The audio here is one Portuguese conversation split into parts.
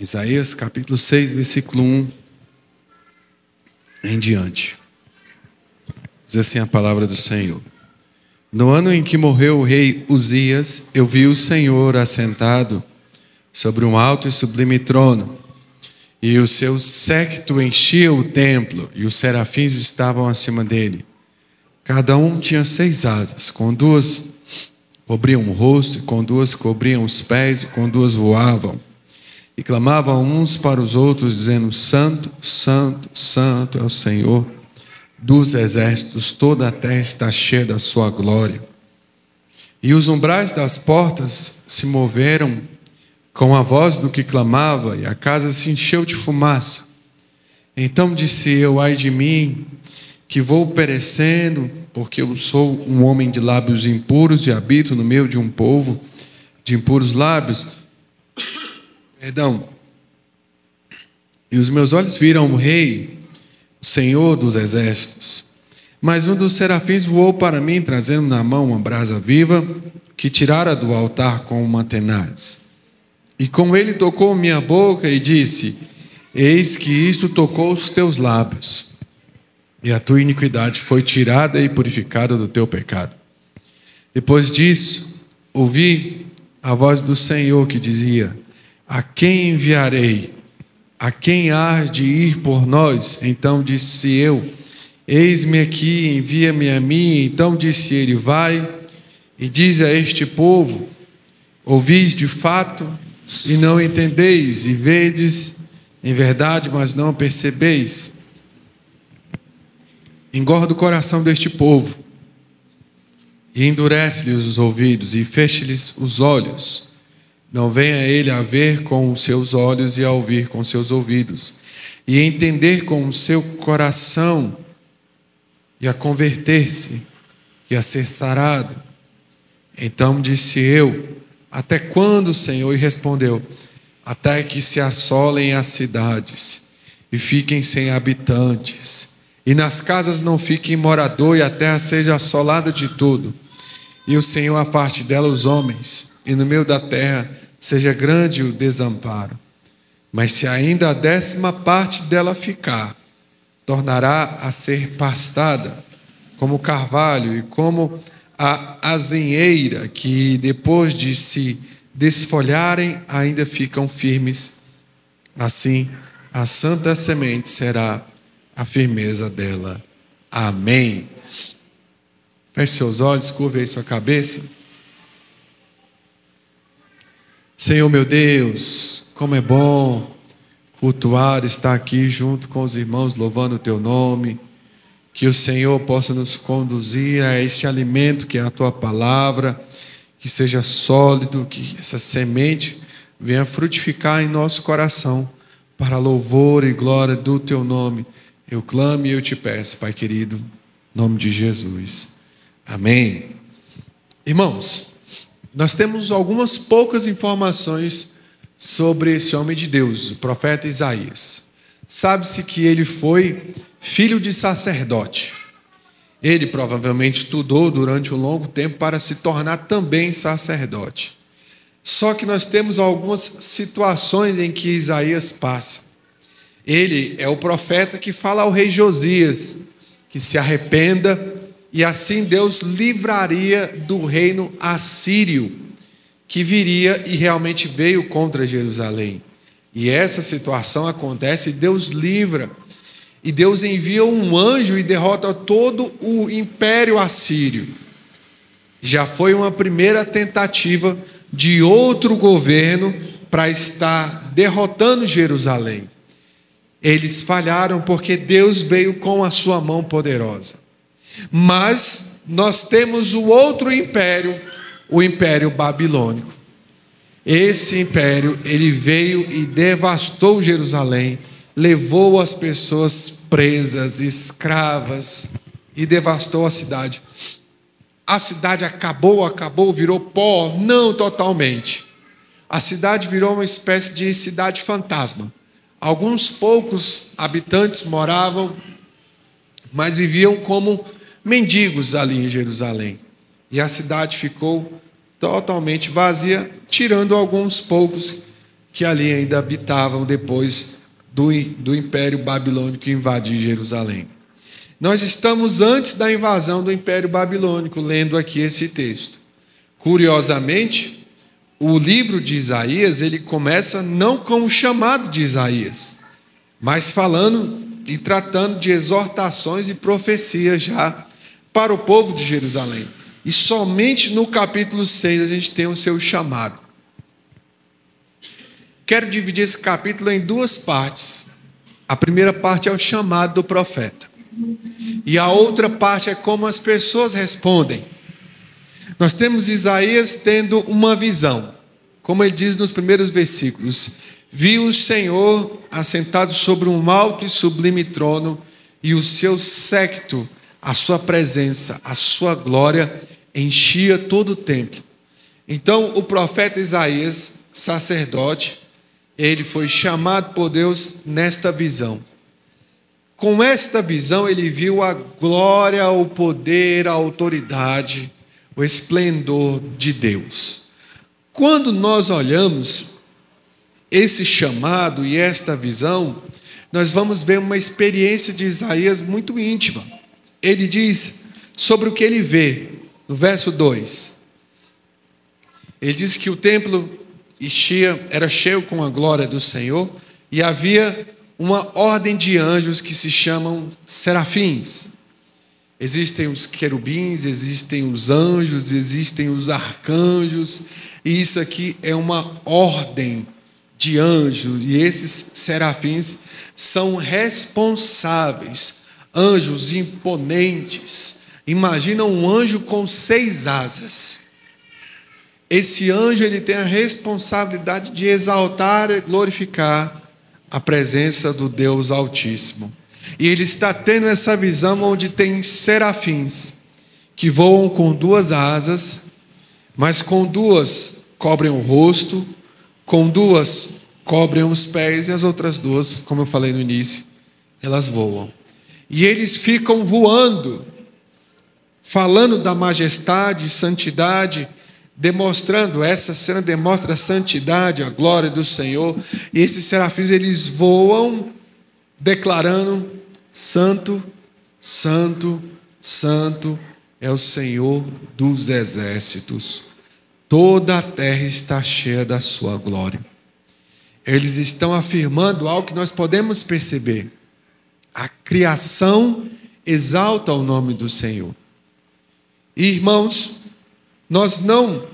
Isaías capítulo 6, versículo 1 em diante. Diz assim a palavra do Senhor. No ano em que morreu o rei Uzias, eu vi o Senhor assentado sobre um alto e sublime trono, e o seu séquito enchia o templo, e os serafins estavam acima dele. Cada um tinha 6 asas, com 2 cobriam o rosto, e com 2 cobriam os pés, e com 2 voavam. E clamavam uns para os outros, dizendo: Santo, Santo, Santo é o Senhor dos exércitos, toda a terra está cheia da sua glória. E os umbrais das portas se moveram com a voz do que clamava, e a casa se encheu de fumaça. Então disse eu: ai de mim, que vou perecendo, porque eu sou um homem de lábios impuros e habito no meio de um povo de impuros lábios. E os meus olhos viram o Rei, o Senhor dos exércitos. Mas um dos serafins voou para mim, trazendo na mão uma brasa viva, que tirara do altar com uma tenaz. E com ele tocou minha boca e disse: eis que isto tocou os teus lábios, e a tua iniquidade foi tirada e purificada do teu pecado. Depois disso, ouvi a voz do Senhor que dizia: a quem enviarei? A quem há de ir por nós? Então disse eu: eis-me aqui, envia-me a mim. Então disse ele: vai e diz a este povo: ouvis de fato e não entendeis, e vedes em verdade, mas não percebeis. Engorda o coração deste povo, e endurece-lhes os ouvidos, e feche-lhes os olhos. Não venha ele a ver com os seus olhos e a ouvir com os seus ouvidos, e a entender com o seu coração, e a converter-se, e a ser sarado. Então disse eu: até quando, Senhor? E respondeu: até que se assolem as cidades, e fiquem sem habitantes, e nas casas não fiquem morador, e a terra seja assolada de tudo, e o Senhor afaste dela os homens, e no meio da terra seja grande o desamparo. Mas se ainda a 10ª parte dela ficar, tornará a ser pastada, como o carvalho e como a azinheira, que depois de se desfolharem ainda ficam firmes. Assim, a santa semente será a firmeza dela. Amém. Feche seus olhos, curve aí sua cabeça. Senhor meu Deus, como é bom cultuar, estar aqui junto com os irmãos louvando o teu nome. Que o Senhor possa nos conduzir a esse alimento que é a tua palavra, que seja sólido, que essa semente venha frutificar em nosso coração, para louvor e glória do teu nome. Eu clamo e eu te peço, Pai querido, em nome de Jesus. Amém. Irmãos, nós temos algumas poucas informações sobre esse homem de Deus, o profeta Isaías. Sabe-se que ele foi filho de sacerdote. Ele provavelmente estudou durante um longo tempo para se tornar também sacerdote. Só que nós temos algumas situações em que Isaías passa. Ele é o profeta que fala ao rei Josias que se arrependa, e assim Deus livraria do reino assírio, que viria e realmente veio contra Jerusalém. E essa situação acontece, Deus livra, e Deus envia um anjo e derrota todo o império assírio. Já foi uma primeira tentativa de outro governo para estar derrotando Jerusalém. Eles falharam porque Deus veio com a sua mão poderosa. Mas nós temos o outro império, o Império Babilônico. Esse império, ele veio e devastou Jerusalém, levou as pessoas presas, escravas, e devastou a cidade. A cidade acabou, virou pó? Não totalmente. A cidade virou uma espécie de cidade fantasma. Alguns poucos habitantes moravam, mas viviam como mendigos ali em Jerusalém. E a cidade ficou totalmente vazia, tirando alguns poucos que ali ainda habitavam depois do Império Babilônico invadir Jerusalém. Nós estamos antes da invasão do Império Babilônico, lendo aqui esse texto. Curiosamente, o livro de Isaías, ele começa não com o chamado de Isaías, mas falando e tratando de exortações e profecias já para o povo de Jerusalém. E somente no capítulo 6 a gente tem o seu chamado. Quero dividir esse capítulo em duas partes. A primeira parte é o chamado do profeta. E a outra parte é como as pessoas respondem. Nós temos Isaías tendo uma visão. Como ele diz nos primeiros versículos: viu o Senhor assentado sobre um alto e sublime trono, e o seu séquito, a sua presença, a sua glória, enchia todo o templo. Então o profeta Isaías, sacerdote, ele foi chamado por Deus nesta visão. Com esta visão ele viu a glória, o poder, a autoridade, o esplendor de Deus. Quando nós olhamos esse chamado e esta visão, nós vamos ver uma experiência de Isaías muito íntima. Ele diz sobre o que ele vê, no verso 2. Ele diz que o templo era cheio com a glória do Senhor, e havia uma ordem de anjos que se chamam serafins. Existem os querubins, existem os anjos, existem os arcanjos, e isso aqui é uma ordem de anjos, e esses serafins são responsáveis, anjos imponentes. Imagina um anjo com 6 asas. Esse anjo ele tem a responsabilidade de exaltar e glorificar a presença do Deus Altíssimo. E ele está tendo essa visão onde tem serafins que voam com 2 asas, mas com 2 cobrem o rosto, com 2 cobrem os pés, e as outras 2, como eu falei no início, elas voam. E eles ficam voando, falando da majestade, santidade, demonstrando, essa cena demonstra a santidade, a glória do Senhor. E esses serafins, eles voam declarando: santo, santo, santo é o Senhor dos exércitos, toda a terra está cheia da sua glória. Eles estão afirmando algo que nós podemos perceber: a criação exalta o nome do Senhor. E, irmãos, nós não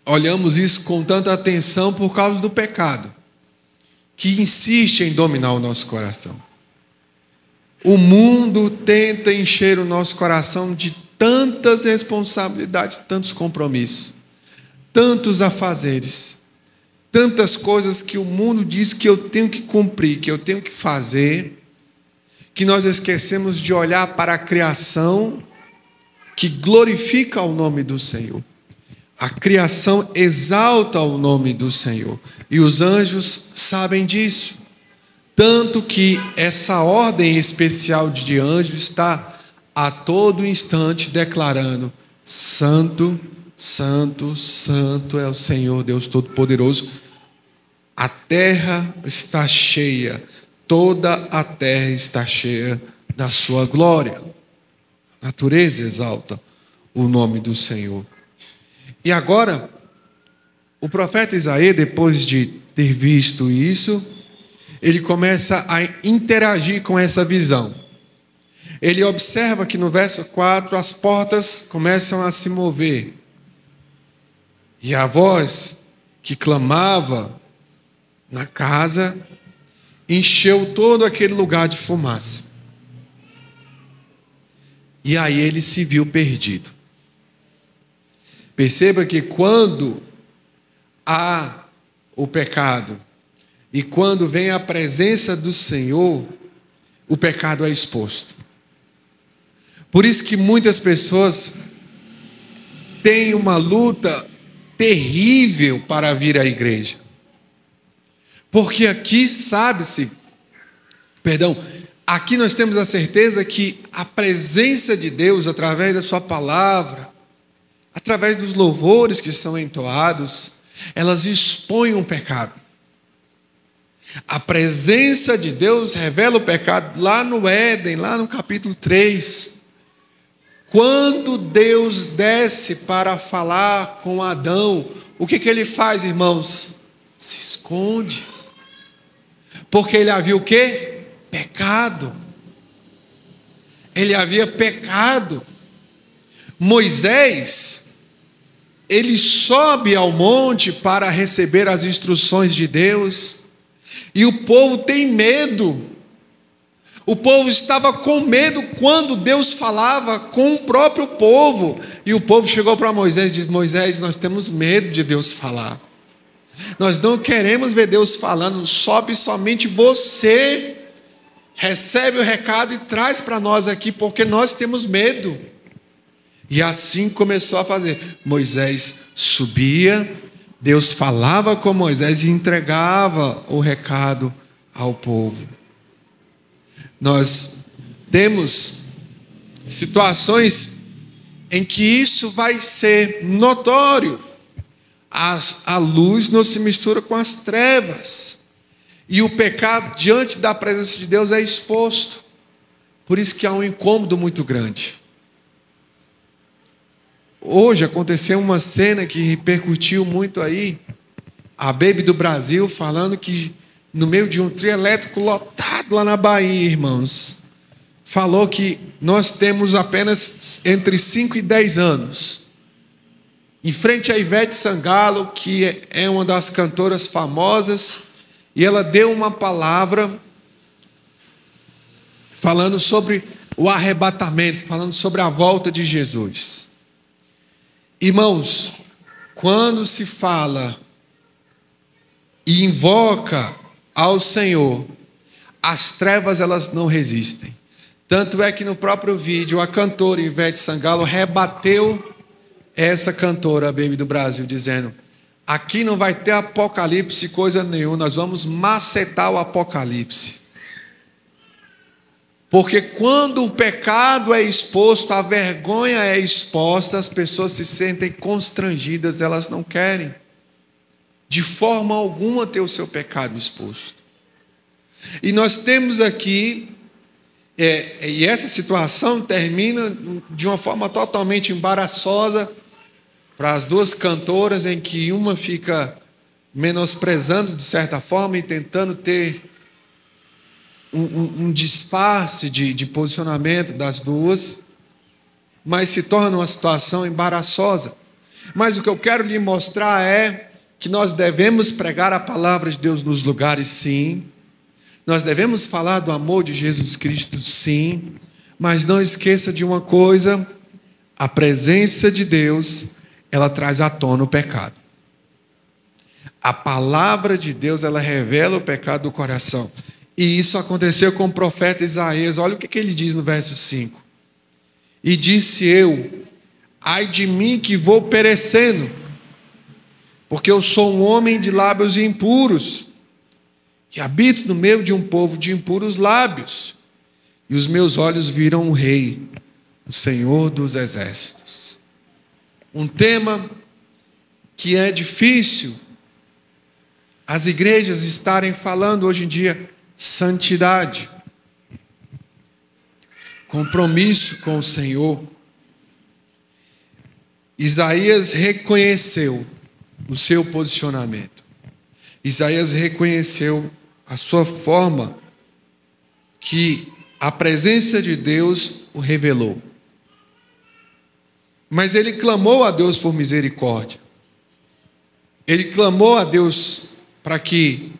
olhamos isso com tanta atenção por causa do pecado, que insiste em dominar o nosso coração. O mundo tenta encher o nosso coração de tantas responsabilidades, tantos compromissos, tantos afazeres, tantas coisas que o mundo diz que eu tenho que cumprir, que eu tenho que fazer, que nós esquecemos de olhar para a criação que glorifica o nome do Senhor. A criação exalta o nome do Senhor, e os anjos sabem disso, tanto que essa ordem especial de anjos está a todo instante declarando: santo, santo, santo é o Senhor Deus Todo-Poderoso. A terra está cheia, toda a terra está cheia da sua glória. A natureza exalta o nome do Senhor. E agora, o profeta Isaías, depois de ter visto isso, ele começa a interagir com essa visão. Ele observa que no verso 4 as portas começam a se mover. E a voz que clamava na casa encheu todo aquele lugar de fumaça. E aí ele se viu perdido. Perceba que quando há o pecado e quando vem a presença do Senhor, o pecado é exposto. Por isso que muitas pessoas têm uma luta terrível para vir à igreja. Porque aqui aqui nós temos a certeza que a presença de Deus, através da sua palavra, através dos louvores que são entoados, elas expõem o pecado. A presença de Deus revela o pecado lá no Éden, lá no capítulo 3. Quando Deus desce para falar com Adão, o que ele faz, irmãos? Se esconde. Porque ele havia o quê? Pecado. Ele havia pecado. Moisés, ele sobe ao monte para receber as instruções de Deus, e o povo tem medo. O povo estava com medo quando Deus falava com o próprio povo, e o povo chegou para Moisés e disse: Moisés, nós temos medo de Deus falar, nós não queremos ver Deus falando, sobe somente você, recebe o recado e traz para nós aqui, porque nós temos medo. E assim começou a fazer. Moisés subia, Deus falava com Moisés e entregava o recado ao povo. Nós temos situações em que isso vai ser notório. A luz não se mistura com as trevas. E o pecado diante da presença de Deus é exposto. Por isso que há um incômodo muito grande. Hoje aconteceu uma cena que repercutiu muito aí. A Baby do Brasil falando que no meio de um trio elétrico lotado lá na Bahia, irmãos, falou que nós temos apenas entre 5 e 10 anos. Em frente a Ivete Sangalo, que é uma das cantoras famosas, e ela deu uma palavra falando sobre o arrebatamento, falando sobre a volta de Jesus. Irmãos, quando se fala e invoca ao Senhor, as trevas elas não resistem. Tanto é que no próprio vídeo a cantora Ivete Sangalo rebateu essa cantora, a Baby do Brasil, dizendo: aqui não vai ter apocalipse coisa nenhuma, nós vamos macetar o apocalipse. Porque quando o pecado é exposto, a vergonha é exposta, as pessoas se sentem constrangidas, elas não querem de forma alguma ter o seu pecado exposto. E nós temos aqui, e essa situação termina de uma forma totalmente embaraçosa para as duas cantoras, em que uma fica menosprezando de certa forma e tentando ter um disfarce de posicionamento das duas, mas se torna uma situação embaraçosa. Mas o que eu quero lhe mostrar é que nós devemos pregar a palavra de Deus nos lugares, sim. Nós devemos falar do amor de Jesus Cristo, sim. Mas não esqueça de uma coisa: a presença de Deus, ela traz à tona o pecado. A palavra de Deus, ela revela o pecado do coração. E isso aconteceu com o profeta Isaías. Olha o que ele diz no verso 5. E disse eu: ai de mim que vou perecendo, porque eu sou um homem de lábios impuros, e habito no meio de um povo de impuros lábios, e os meus olhos viram o Rei, o Senhor dos Exércitos. Um tema que é difícil as igrejas estarem falando hoje em dia: santidade, compromisso com o Senhor. Isaías reconheceu o seu posicionamento. Isaías reconheceu a sua forma, que a presença de Deus o revelou. Mas ele clamou a Deus por misericórdia. Ele clamou a Deus para que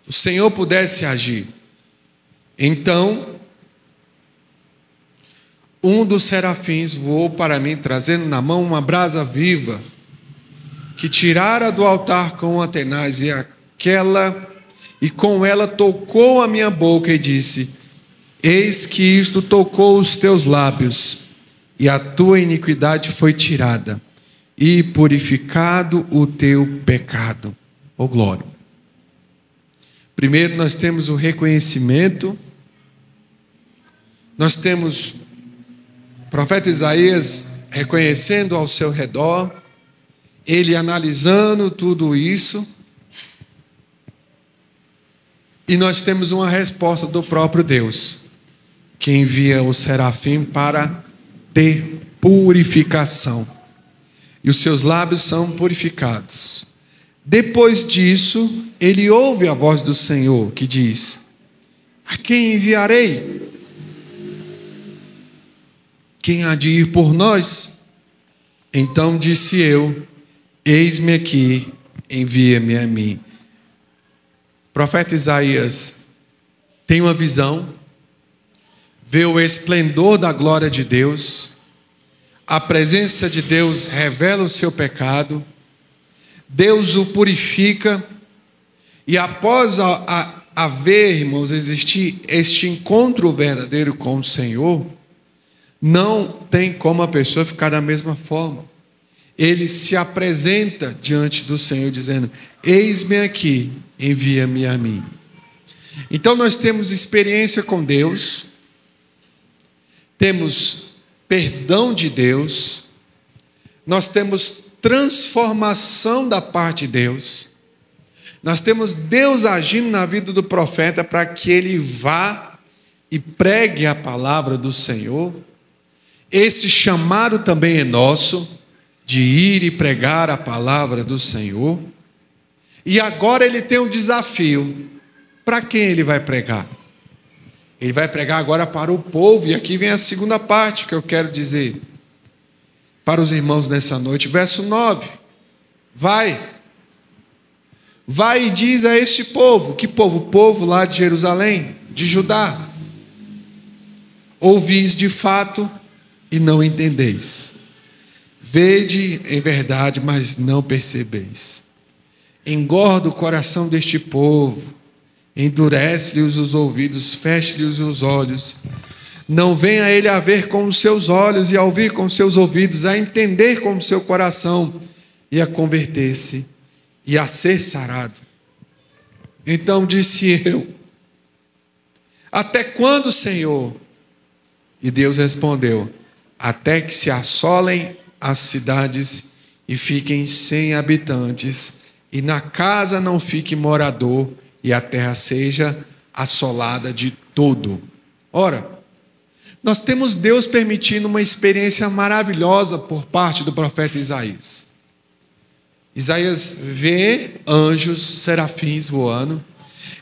o Senhor pudesse agir. Então, um dos serafins voou para mim, trazendo na mão uma brasa viva, que tirara do altar com uma tenaz, e com ela tocou a minha boca e disse: eis que isto tocou os teus lábios, e a tua iniquidade foi tirada, e purificado o teu pecado. Oh glória! Primeiro nós temos o reconhecimento, nós temos o profeta Isaías reconhecendo ao seu redor, ele analisando tudo isso, e nós temos uma resposta do próprio Deus, que envia o serafim para ter purificação. E os seus lábios são purificados. Depois disso, ele ouve a voz do Senhor, que diz: a quem enviarei? Quem há de ir por nós? Então disse eu: eis-me aqui, envia-me a mim. O profeta Isaías tem uma visão, vê o esplendor da glória de Deus, a presença de Deus revela o seu pecado, Deus o purifica, e após haver, irmãos, existir este encontro verdadeiro com o Senhor, não tem como a pessoa ficar da mesma forma. Ele se apresenta diante do Senhor dizendo: eis-me aqui, envia-me a mim. Então nós temos experiência com Deus, temos perdão de Deus, nós temos transformação da parte de Deus, nós temos Deus agindo na vida do profeta para que ele vá e pregue a palavra do Senhor. Esse chamado também é nosso, de ir e pregar a palavra do Senhor. E agora ele tem um desafio. Para quem ele vai pregar? Ele vai pregar agora para o povo, e aqui vem a segunda parte que eu quero dizer para os irmãos nessa noite, verso 9. Vai e diz a este povo. Que povo? O povo lá de Jerusalém, de Judá. Ouvis de fato e não entendeis. Vede em verdade, mas não percebeis. Engorda o coração deste povo, endurece-lhes os ouvidos, feche-lhes os olhos. Não venha a ele a ver com os seus olhos e a ouvir com os seus ouvidos, a entender com o seu coração e a converter-se e a ser sarado. Então disse eu: até quando, Senhor? E Deus respondeu: até que se assolem as cidades e fiquem sem habitantes, e na casa não fique morador, e a terra seja assolada de todo. Ora, nós temos Deus permitindo uma experiência maravilhosa por parte do profeta Isaías. Isaías vê anjos, serafins voando.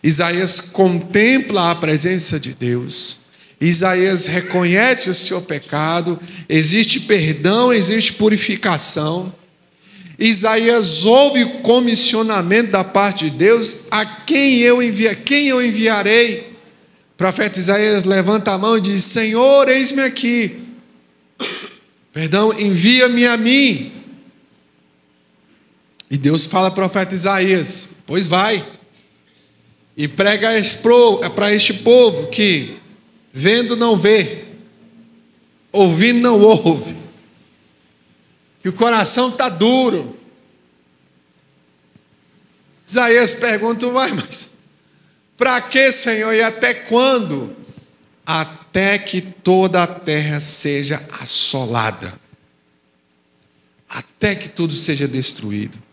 Isaías contempla a presença de Deus. Isaías reconhece o seu pecado. Existe perdão, existe purificação. Isaías ouve o comissionamento da parte de Deus: a quem eu enviarei? O profeta Isaías levanta a mão e diz: Senhor, eis-me aqui. Envia-me a mim. E Deus fala ao profeta Isaías: pois vai e prega para este povo que vendo não vê, ouvindo não ouve, que o coração está duro. Isaías pergunta: mas para que, Senhor, e até quando? Até que toda a terra seja assolada, até que tudo seja destruído.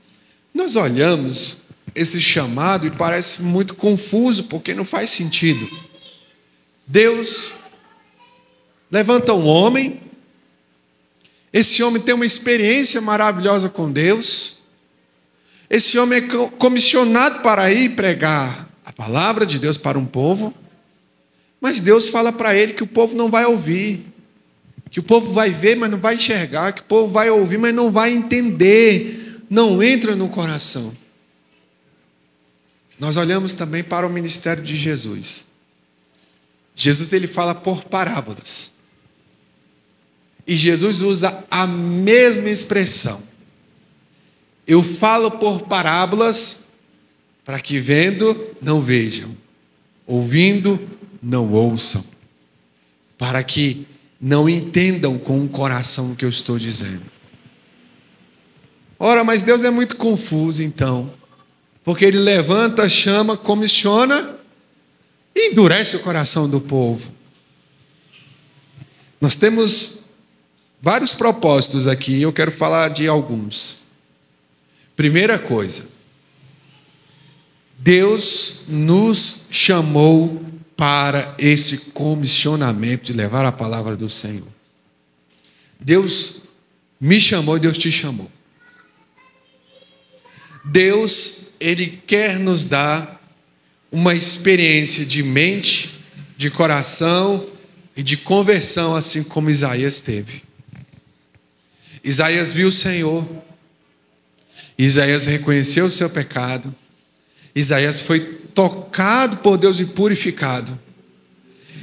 Nós olhamos esse chamado e parece muito confuso, porque não faz sentido. Deus levanta um homem, esse homem tem uma experiência maravilhosa com Deus, esse homem é comissionado para ir pregar a palavra de Deus para um povo, mas Deus fala para ele que o povo não vai ouvir, que o povo vai ver, mas não vai enxergar, que o povo vai ouvir, mas não vai entender, não entra no coração. Nós olhamos também para o ministério de Jesus. Jesus, ele fala por parábolas. E Jesus usa a mesma expressão. Eu falo por parábolas para que vendo não vejam, ouvindo não ouçam, para que não entendam com o coração o que eu estou dizendo. Ora, mas Deus é muito confuso então, porque ele levanta, chama, comissiona e endurece o coração do povo. Nós temos vários propósitos aqui, eu quero falar de alguns. Primeira coisa, Deus nos chamou para esse comissionamento de levar a palavra do Senhor. Deus me chamou e Deus te chamou. Deus, Ele quer nos dar uma experiência de mente, de coração e de conversão, assim como Isaías teve. Isaías viu o Senhor, Isaías reconheceu o seu pecado, Isaías foi tocado por Deus e purificado.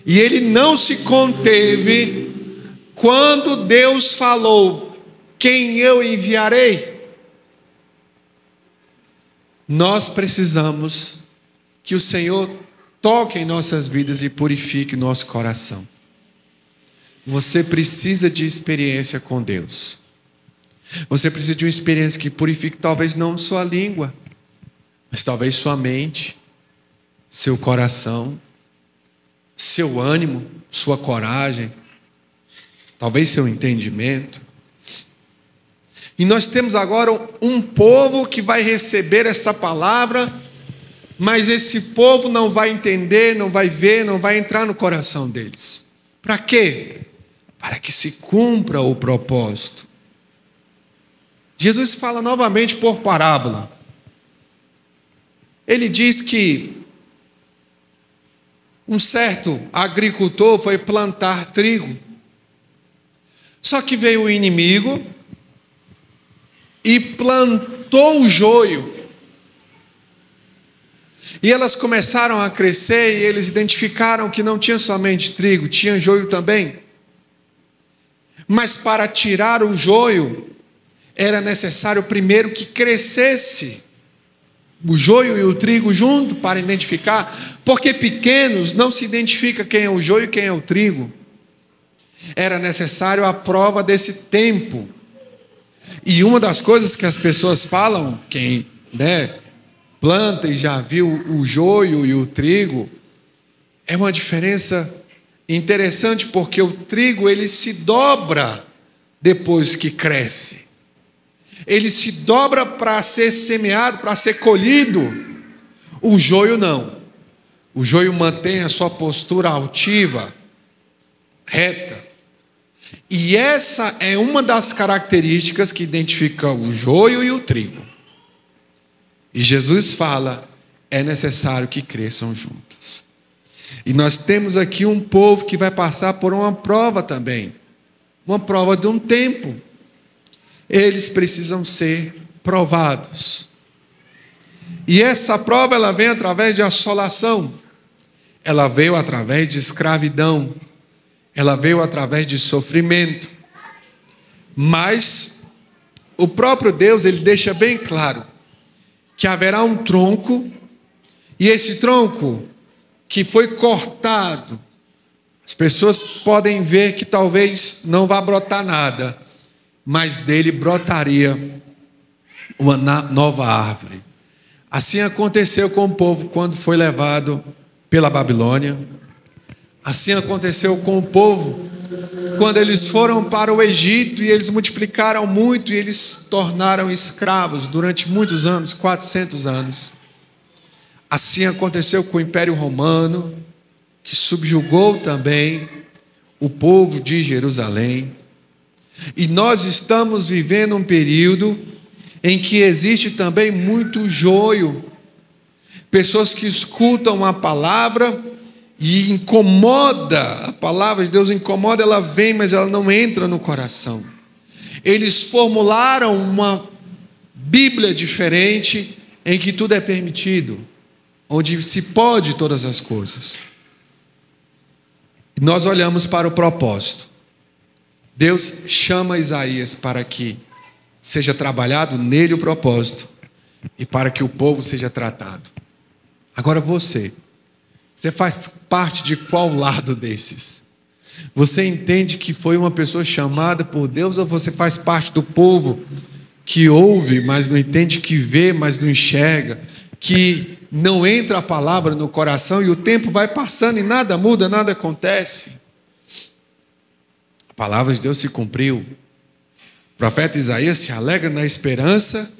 E ele não se conteve quando Deus falou: quem eu enviarei? Nós precisamos que o Senhor toque em nossas vidas e purifique nosso coração. Você precisa de experiência com Deus. Você precisa de uma experiência que purifique talvez não sua língua, mas talvez sua mente, seu coração, seu ânimo, sua coragem, talvez seu entendimento. E nós temos agora um povo que vai receber essa palavra, mas esse povo não vai entender, não vai ver, não vai entrar no coração deles. Para quê? Para que se cumpra o propósito. Jesus fala novamente por parábola. Ele diz que um certo agricultor foi plantar trigo. Só que veio o inimigo e plantou o joio. E elas começaram a crescer e eles identificaram que não tinha somente trigo, tinha joio também. Mas para tirar o joio, era necessário primeiro que crescesse o joio e o trigo junto para identificar, porque pequenos não se identifica quem é o joio e quem é o trigo. Era necessário a prova desse tempo. E uma das coisas que as pessoas falam, quem planta e já viu o joio e o trigo, é uma diferença interessante, porque o trigo ele se dobra depois que cresce. Ele se dobra para ser semeado, para ser colhido. O joio não. O joio mantém a sua postura altiva, reta. E essa é uma das características que identifica o joio e o trigo. E Jesus fala: é necessário que cresçam juntos. E nós temos aqui um povo que vai passar por uma prova também. Uma prova de um tempo. Eles precisam ser provados. E essa prova ela vem através de assolação. Ela veio através de escravidão. Ela veio através de sofrimento. Mas o próprio Deus, ele deixa bem claro que haverá um tronco, e esse tronco que foi cortado, as pessoas podem ver que talvez não vá brotar nada, mas dele brotaria uma nova árvore. Assim aconteceu com o povo quando foi levado pela Babilônia. Assim aconteceu com o povo quando eles foram para o Egito e eles multiplicaram muito e eles tornaram escravos durante muitos anos, 400 anos. Assim aconteceu com o Império Romano, que subjugou também o povo de Jerusalém. E nós estamos vivendo um período em que existe também muito joio. Pessoas que escutam a palavra e incomoda, a palavra de Deus incomoda, ela vem, mas ela não entra no coração. Eles formularam uma Bíblia diferente, em que tudo é permitido, onde se pode todas as coisas. Nós olhamos para o propósito. Deus chama Isaías para que seja trabalhado nele o propósito e para que o povo seja tratado. Agora você faz parte de qual lado desses? Você entende que foi uma pessoa chamada por Deus, ou você faz parte do povo que ouve, mas não entende, que vê, mas não enxerga, que não entra a palavra no coração e o tempo vai passando e nada muda, nada acontece? A palavra de Deus se cumpriu. O profeta Isaías se alegra na esperança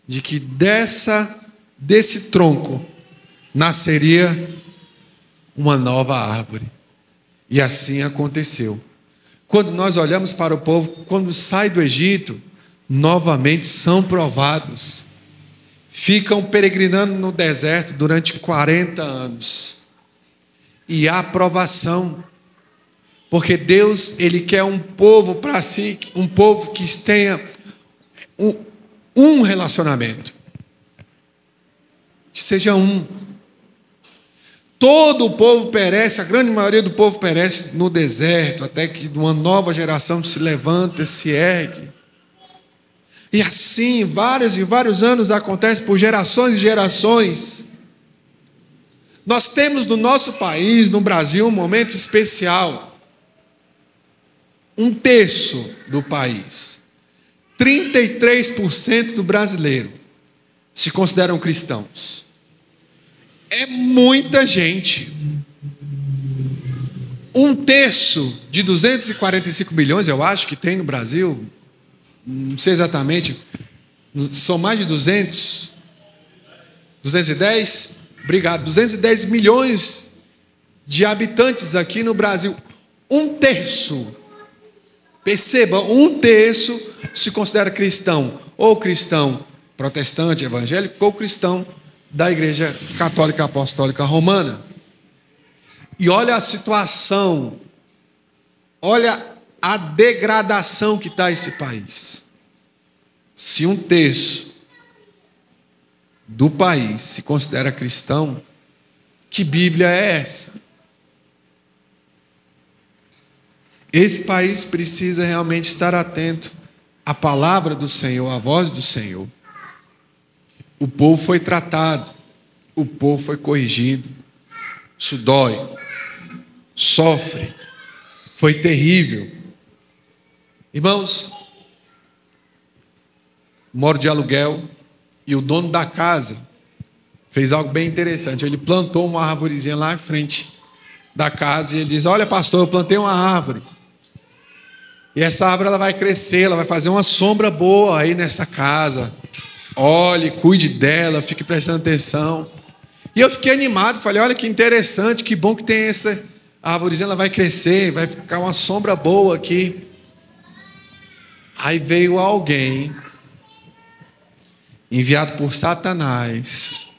de que desse tronco nasceria uma nova árvore. E assim aconteceu. Quando nós olhamos para o povo, quando sai do Egito, novamente são provados. Ficam peregrinando no deserto durante 40 anos. E há provação. Porque Deus, Ele quer um povo para si, um povo que tenha um relacionamento. Que seja um. Todo o povo perece, a grande maioria do povo perece no deserto, até que uma nova geração se levanta, se ergue. E assim, vários e vários anos acontece por gerações e gerações. Nós temos no nosso país, no Brasil, um momento especial. 1/3 do país, 33% do brasileiro se consideram cristãos. É muita gente. 1/3 de 245 milhões, eu acho que tem no Brasil, não sei exatamente, são mais de 210? Obrigado, 210 milhões de habitantes aqui no Brasil. 1/3, perceba, 1/3 se considera cristão, ou cristão protestante, evangélico, ou cristão da Igreja Católica Apostólica Romana. E olha a situação, olha a degradação que está esse país. Se 1/3 do país se considera cristão, que Bíblia é essa? Esse país precisa realmente estar atento à palavra do Senhor, à voz do Senhor. O povo foi tratado, o povo foi corrigido. Isso dói, sofre, foi terrível. Irmãos, moro de aluguel e o dono da casa fez algo bem interessante. Ele plantou uma árvorezinha lá em frente da casa e ele diz: olha, pastor, eu plantei uma árvore. E essa árvore ela vai crescer, ela vai fazer uma sombra boa aí nessa casa. Olhe, cuide dela, fique prestando atenção. E eu fiquei animado, falei: olha que interessante, que bom que tem essa árvorezinha, ela vai crescer, vai ficar uma sombra boa aqui. Aí veio alguém enviado por Satanás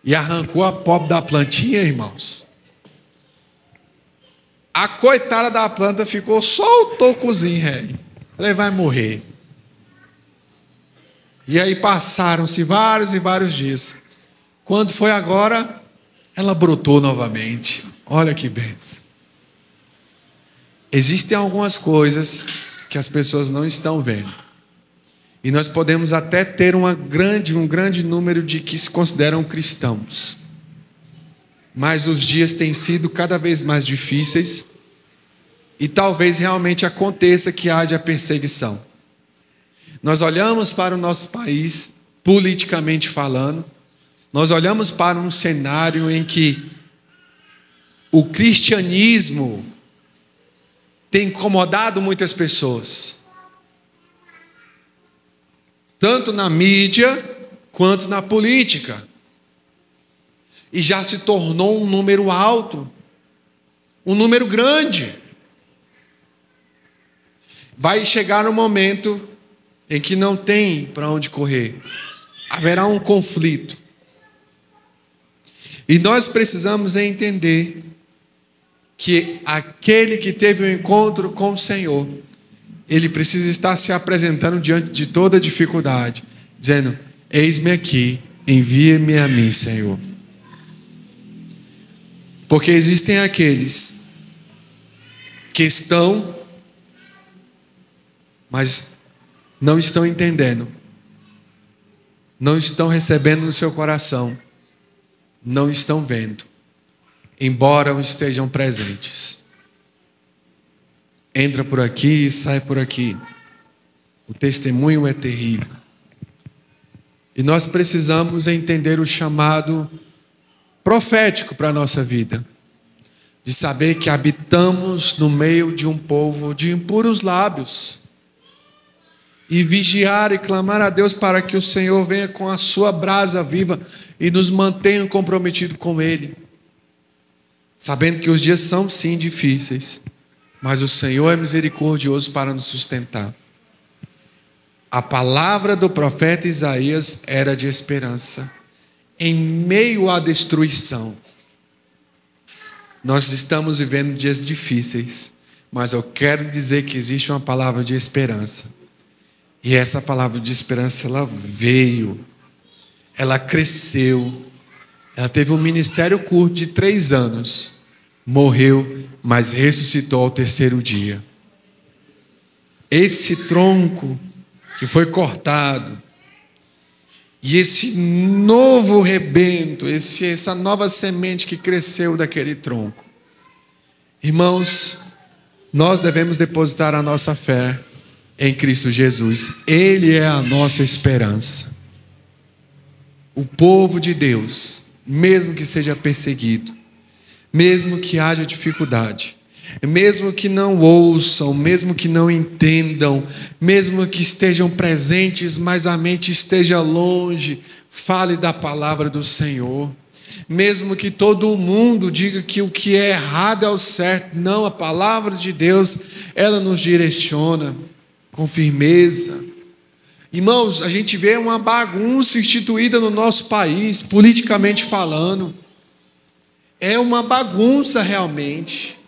e arrancou a pobre da plantinha, irmãos. A coitada da planta ficou só o tocozinho, velho. Ela vai morrer. E aí passaram-se vários e vários dias. Quando foi agora, ela brotou novamente. Olha que bênção. Existem algumas coisas que as pessoas não estão vendo. E nós podemos até ter um grande número de que se consideram cristãos. Mas os dias têm sido cada vez mais difíceis e talvez realmente aconteça que haja perseguição. Nós olhamos para o nosso país, politicamente falando, nós olhamos para um cenário em que o cristianismo tem incomodado muitas pessoas, tanto na mídia quanto na política. E já se tornou um número alto, um número grande. Vai chegar um momento em que não tem para onde correr. Haverá um conflito. E nós precisamos entender que aquele que teve um encontro com o Senhor, ele precisa estar se apresentando diante de toda dificuldade, dizendo: eis-me aqui, envia-me a mim, Senhor. Porque existem aqueles que estão, mas não estão entendendo, não estão recebendo no seu coração, não estão vendo, embora estejam presentes. Entra por aqui e sai por aqui. O testemunho é terrível. E nós precisamos entender o chamado profético para a nossa vida, de saber que habitamos no meio de um povo de impuros lábios. e vigiar e clamar a Deus para que o Senhor venha com a sua brasa viva e nos mantenha comprometidos com Ele. Sabendo que os dias são sim difíceis, mas o Senhor é misericordioso para nos sustentar. A palavra do profeta Isaías era de esperança. Em meio à destruição, nós estamos vivendo dias difíceis, mas eu quero dizer que existe uma palavra de esperança. E essa palavra de esperança, ela veio, ela cresceu, ela teve um ministério curto de 3 anos, morreu, mas ressuscitou ao 3º dia. Esse tronco que foi cortado, e esse novo rebento, essa nova semente que cresceu daquele tronco, irmãos, nós devemos depositar a nossa fé em Cristo Jesus. Ele é a nossa esperança. O povo de Deus, mesmo que seja perseguido, mesmo que haja dificuldade, mesmo que não ouçam, mesmo que não entendam, mesmo que estejam presentes, mas a mente esteja longe, fale da palavra do Senhor. Mesmo que todo mundo diga que o que é errado é o certo, não, a palavra de Deus, ela nos direciona com firmeza. Irmãos, a gente vê uma bagunça instituída no nosso país, politicamente falando. É uma bagunça realmente.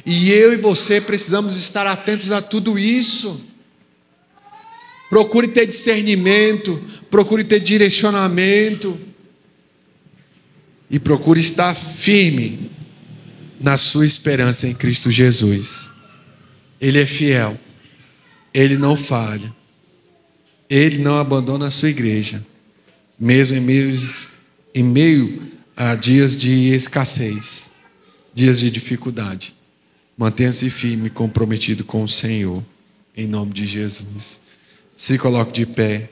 E eu e você precisamos estar atentos a tudo isso. Procure ter discernimento, procure ter direcionamento. E procure estar firme na sua esperança em Cristo Jesus. Ele é fiel. Ele não falha. Ele não abandona a sua igreja, mesmo em meio a dias de escassez, dias de dificuldade. Mantenha-se firme e comprometido com o Senhor, em nome de Jesus. Se coloque de pé.